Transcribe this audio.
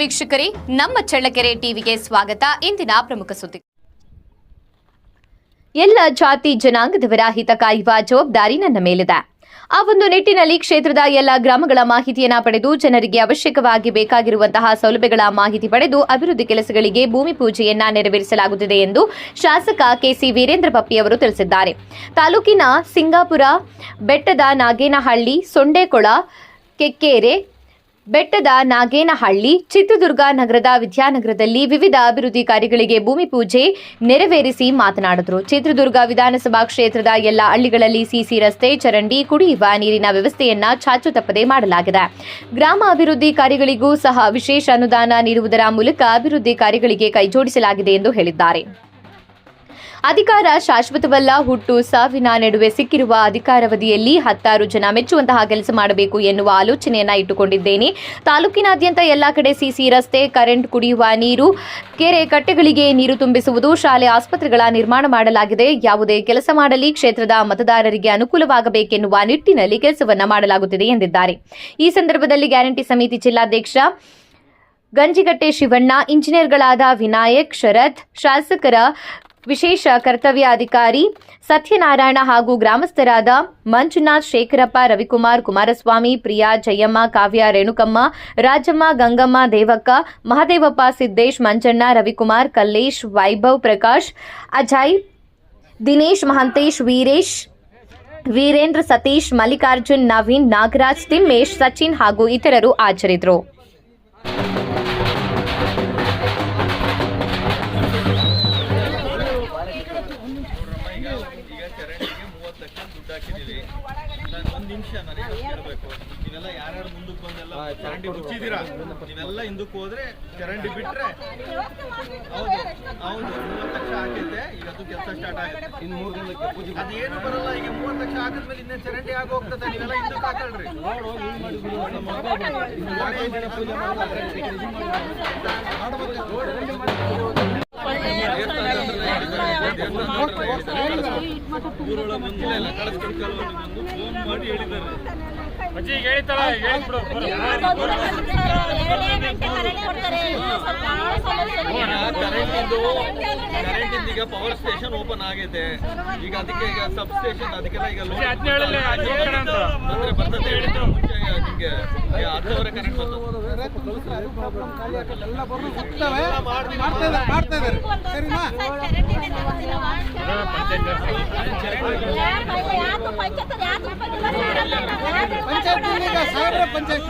ವೀಕ್ಷಕರೇ, ನಮ್ಮ ಚಳ್ಳಕೆರೆ ಟಿವಿಗೆ ಸ್ವಾಗತ. ಇಂದಿನ ಪ್ರಮುಖ ಸುದ್ದಿ. ಎಲ್ಲ ಜಾತಿ ಜನಾಂಗದವರ ಹಿತ ಕಾಯುವ ಜವಾಬ್ದಾರಿ ನನ್ನ ಮೇಲಿದೆ. ಆ ಒಂದು ನಿಟ್ಟಿನಲ್ಲಿ ಕ್ಷೇತ್ರದ ಎಲ್ಲ ಗ್ರಾಮಗಳ ಮಾಹಿತಿಯನ್ನು ಪಡೆದು ಜನರಿಗೆ ಅವಶ್ಯಕವಾಗಿ ಬೇಕಾಗಿರುವಂತಹ ಸೌಲಭ್ಯಗಳ ಮಾಹಿತಿ ಪಡೆದು ಅಭಿವೃದ್ಧಿ ಕೆಲಸಗಳಿಗೆ ಭೂಮಿ ಪೂಜೆಯನ್ನ ನೆರವೇರಿಸಲಾಗುತ್ತಿದೆ ಎಂದು ಶಾಸಕ ಕೆಸಿ ವೀರೇಂದ್ರ ಪಪ್ಪಿ ಅವರು ತಿಳಿಸಿದ್ದಾರೆ. ತಾಲೂಕಿನ ಸಿಂಗಾಪುರ, ಬೆಟ್ಟದ ನಾಗೇನಹಳ್ಳಿ, ಸೊಂಡೆಕೊಳ, ಕೆಕ್ಕೇರೆ, ಬೆಟ್ಟದ ನಾಗೇನಹಳ್ಳಿ, ಚಿತ್ರದುರ್ಗ ನಗರದ ವಿದ್ಯಾನಗರದಲ್ಲಿ ವಿವಿಧ ಅಭಿವೃದ್ಧಿ ಕಾರ್ಯಗಳಿಗೆ ಭೂಮಿ ಪೂಜೆ ನೆರವೇರಿಸಿ ಮಾತನಾಡಿದರು. ಚಿತ್ರದುರ್ಗ ವಿಧಾನಸಭಾ ಕ್ಷೇತ್ರದ ಎಲ್ಲ ಹಳ್ಳಿಗಳಲ್ಲಿ ಸಿಸಿ ರಸ್ತೆ, ಚರಂಡಿ, ಕುಡಿಯುವ ನೀರಿನ ವ್ಯವಸ್ಥೆಯನ್ನ ಚಾಚು ತಪ್ಪದೆ ಮಾಡಲಾಗಿದೆ. ಗ್ರಾಮ ಅಭಿವೃದ್ಧಿ ಕಾರ್ಯಗಳಿಗೂ ಸಹ ವಿಶೇಷ ಅನುದಾನ ನೀಡುವುದರ ಮೂಲಕ ಅಭಿವೃದ್ಧಿ ಕಾರ್ಯಗಳಿಗೆ ಕೈಜೋಡಿಸಲಾಗಿದೆ ಎಂದು ಹೇಳಿದ್ದಾರೆ. ಅಧಿಕಾರ ಶಾಶ್ವತವಲ್ಲ, ಹುಟ್ಟು ಸಾವಿನ ನಡುವೆ ಸಿಕ್ಕಿರುವ ಅಧಿಕಾರಾವಧಿಯಲ್ಲಿ 10 ಜನ ಮೆಚ್ಚುವಂತಹ ಕೆಲಸ ಮಾಡಬೇಕು ಎನ್ನುವ ಆಲೋಚನೆಯನ್ನ ಇಟ್ಟುಕೊಂಡಿದ್ದೇನೆ. ತಾಲೂಕಿನಾದ್ಯಂತ ಎಲ್ಲಾ ಕಡೆ ಸಿಸಿ ರಸ್ತೆ, ಕರೆಂಟ್, ಕುಡಿಯುವ ನೀರು, ಕೆರೆ ಕಟ್ಟೆಗಳಿಗೆ ನೀರು ತುಂಬಿಸುವುದು, ಶಾಲೆ, ಆಸ್ಪತ್ರೆಗಳ ನಿರ್ಮಾಣ ಮಾಡಲಾಗಿದೆ. ಯಾವುದೇ ಕೆಲಸ ಮಾಡಲಿ ಕ್ಷೇತ್ರದ ಮತದಾರರಿಗೆ ಅನುಕೂಲವಾಗಬೇಕೆನ್ನುವ ನಿಟ್ಟಿನಲ್ಲಿ ಕೆಲಸವನ್ನ ಮಾಡಲಾಗುತ್ತಿದೆ ಎಂದಿದ್ದಾರೆ. ಈ ಸಂದರ್ಭದಲ್ಲಿ ಗ್ಯಾರಂಟಿ ಸಮಿತಿ ಜಿಲ್ಲಾಧ್ಯಕ್ಷ ಗಂಜಿಗಟ್ಟೆ ಶಿವಣ್ಣ, ಇಂಜಿನಿಯರ್ಗಳಾದ ವಿನಾಯಕ್, ಶರತ್, ಶಾಸಕರ ವಿಶೇಷ ಕರ್ತವ್ಯಾಧಿಕಾರಿ ಸತ್ಯನಾರಾಯಣ ಹಾಗೂ ಗ್ರಾಮಸ್ಥರಾದ ಮಂಜುನಾಥ್, ಶೇಖರಪ್ಪ, ರವಿಕುಮಾರ್, ಕುಮಾರಸ್ವಾಮಿ, ಪ್ರಿಯಾ, ಜಯಮ್ಮ, ಕಾವ್ಯ, ರೇಣುಕಮ್ಮ, ರಾಜಮ್ಮ, ಗಂಗಮ್ಮ, ದೇವಕ್ಕ, ಮಹದೇವಪ್ಪ, ಸಿದ್ದೇಶ್, ಮಂಜಣ್ಣ, ರವಿಕುಮಾರ್, ಕಲ್ಲೇಶ್, ವೈಭವ್, ಪ್ರಕಾಶ್, ಅಜಯ್, ದಿನೇಶ್, ಮಹಂತೇಶ್, ವೀರೇಶ್, ವೀರೇಂದ್ರ, ಸತೀಶ್, ಮಲ್ಲಿಕಾರ್ಜುನ್, ನವೀನ್, ನಾಗರಾಜ್, ತಿಮ್ಮೇಶ್, ಸಚಿನ್ ಹಾಗೂ ಇತರರು ಹಾಜರಿದ್ದರು. ಒಂದು ನಿಮಿಷ ನಾನು ಕೇಳಬೇಕು. ನೀವೆಲ್ಲ ಯಾರ್ಯಾರು ಮುಂದಕ್ಕೆ ಬಂದೆಲ್ಲ ಚರಂಡಿ ಮುಚ್ಚಿದ್ದೀರಾ? ನೀವೆಲ್ಲ ಹಿಂದಕ್ಕೆ ಹೋದ್ರೆ ಚರಂಡಿ ಬಿಟ್ರೆ ಹೌದು 30 ಲಕ್ಷ ಹಾಕೈತೆ. ಈಗ ಅದು ಕೆಲಸ ಸ್ಟಾರ್ಟ್ ಆಗುತ್ತೆ. ಇನ್ನು 3 ದಿನಕ್ಕೆ ಪೂಜೆ ಅದೇನು ಬರಲ್ಲ. ಈಗ 30 ಲಕ್ಷ ಹಾಕಿದ್ಮೇಲೆ ಇನ್ನೇ ಚರಂಡಿ ಆಗೋಗ್ತದೆ. ನೀವೆಲ್ಲ ಹಿಂದಕ್ಕೆ ಹಾಕಲ್ರಿ. ಮಾಡಿ ಹೇಳಿದ್ದಾರೆ. ಕರೆಂಟ್ ಈಗ ಪವರ್ ಸ್ಟೇಷನ್ ಓಪನ್ ಆಗೈತೆ. ಈಗ ಅದಕ್ಕೆ ಈಗ ಸಬ್ ಸ್ಟೇಷನ್ ಅದಕ್ಕೆಲ್ಲ ಈಗ ಬರ್ತದೆ ಹೇಳಿದ್ರು. ಮುಂಚೆ ನಿಮ್ಗೆ 10 ಕರೆಂಟ್ ಪಂಚಾಯತ್